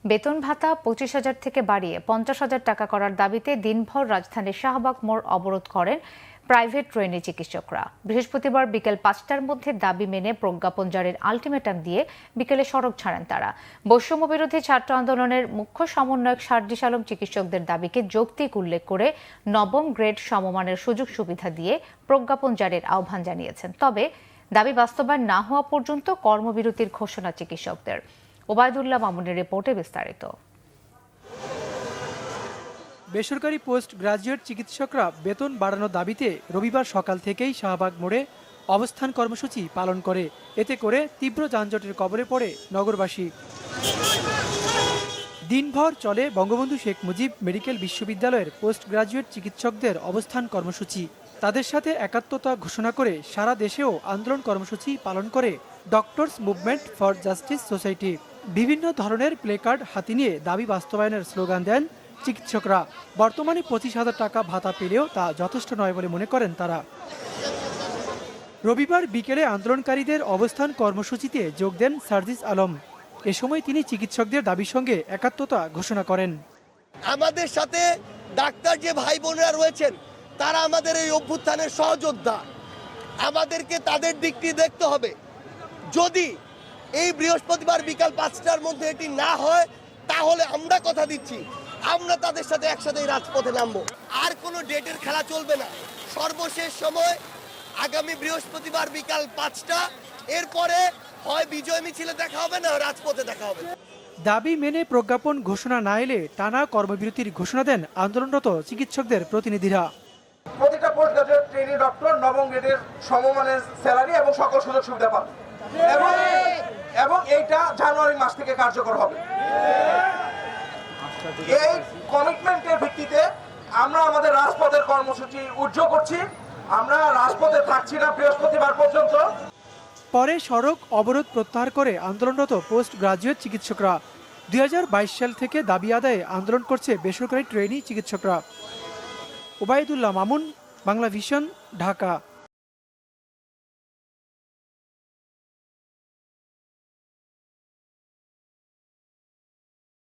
বেতন ভাতা 25,000 থেকে বাড়িয়ে 50,000 টাকা করার দাবিতে দিনভর রাজধানীর শাহবাগ মোড় অবরোধ করেন প্রাইভেট ট্রেনি চিকিৎসকরা। বৃহস্পতিবার বিকেল 5টার মধ্যে দাবি মেনে প্রজ্ঞাপন জারির আলটিমেটাম দিয়ে বিকেলে সড়ক ছাড়েন তারা। বৈষম্য বিরোধী ছাত্র আন্দোলনের মুখ্য সমন্বয়ক সার্জিস আলম চিকিৎসকদের দাবিকে যৌক্তিক উল্লেখ করে নবম গ্রেড সমমানের সুযোগ সুবিধা দিয়ে প্রজ্ঞাপন জারির আহ্বান জানিয়েছেন। তবে দাবি বাস্তবায়ন না হওয়া পর্যন্ত কর্মবিরতির ঘোষণা চিকিৎসকদের। ওবায়দুল্লাহ মামুনের রিপোর্টে বিস্তারিত। বেসরকারি পোস্ট গ্রাজুয়েট চিকিৎসকরা বেতন বাড়ানোর দাবিতে রবিবার সকাল থেকেই শাহবাগ মোড়ে অবস্থান কর্মসূচি পালন করে। এতে করে তীব্র যানজটের কবলে পড়ে নগরবাসী। দিনভর চলে বঙ্গবন্ধু শেখ মুজিব মেডিকেল বিশ্ববিদ্যালয়ের পোস্ট গ্রাজুয়েট চিকিৎসকদের অবস্থান কর্মসূচি। তাদের সাথে একাত্মতা ঘোষণা করে সারা দেশেও আন্দোলন কর্মসূচি পালন করে doctors movement for justice society. বিভিন্ন ধরনের প্লেকার্ড হাতে নিয়ে দাবি বাস্তবায়নের স্লোগান দেন চিকিৎসকরা। বর্তমানে 25,000 টাকা ভাতা পেলেও তা যথেষ্ট নয় বলে মনে করেন তারা। রবিবার বিকেলে আন্দোলনকারীদের অবস্থান কর্মসূচিতে যোগ দেন সার্জিস আলম। এ সময় তিনি চিকিৎসকদের দাবির সঙ্গে একাত্মতা ঘোষণা করেন। আমাদের সাথে ডাক্তার যে ভাই বোনেরা রয়েছেন তারা আমাদের এই অভ্যুত্থানের সহযোদ্ধা। আমাদেরকে তাদের দিকটি দেখতে হবে। যদি এই বৃহস্পতিবার বিকাল 5টার মধ্যে এটি না হয় তাহলে আমরা কথা দিচ্ছি আমরা তাদের সাথে একসাথে রাজপথে নামবো। আর কোনো ডেটের খেলা চলবে না। সর্বশেষ সময় আগামী বৃহস্পতিবার বিকাল 5টা। এরপরে হয় বিজয় মিছিলে দেখা হবে না রাজপথে দেখা হবে। দাবি মেনে প্রজ্ঞাপন ঘোষণা না এলে টানা কর্মবিরতির ঘোষণা দেন আন্দোলনরত চিকিৎসকদের প্রতিনিধিরা। প্রতিটা পোস্ট গ্রাজুয়েট ট্রেনি ডক্টর নবম গ্রেডের সমমানের স্যালারি এবং সকল সুযোগ সুবিধা পাবে এবং এইটা জানুয়ারি মাস থেকে কার্যকর হবে। এই কমিটমেন্টের ভিত্তিতে আমরা আমাদের রাজপথের কর্মসূচি উদ্যোগ করছি। আমরা রাজপথে থাকছি না বৃহস্পতিবার পর্যন্ত। পরে সড়ক অবরোধ প্রত্যাহার করে আন্দোলনরত পোস্ট গ্রাজুয়েট চিকিৎসকরা। 2022 সাল থেকে দাবি আদায়ে আন্দোলন করছে বেসরকারি ট্রেনি চিকিৎসকরা। ওবায়দুল্লাহ মামুন, বাংলা ভিশন, ঢাকা।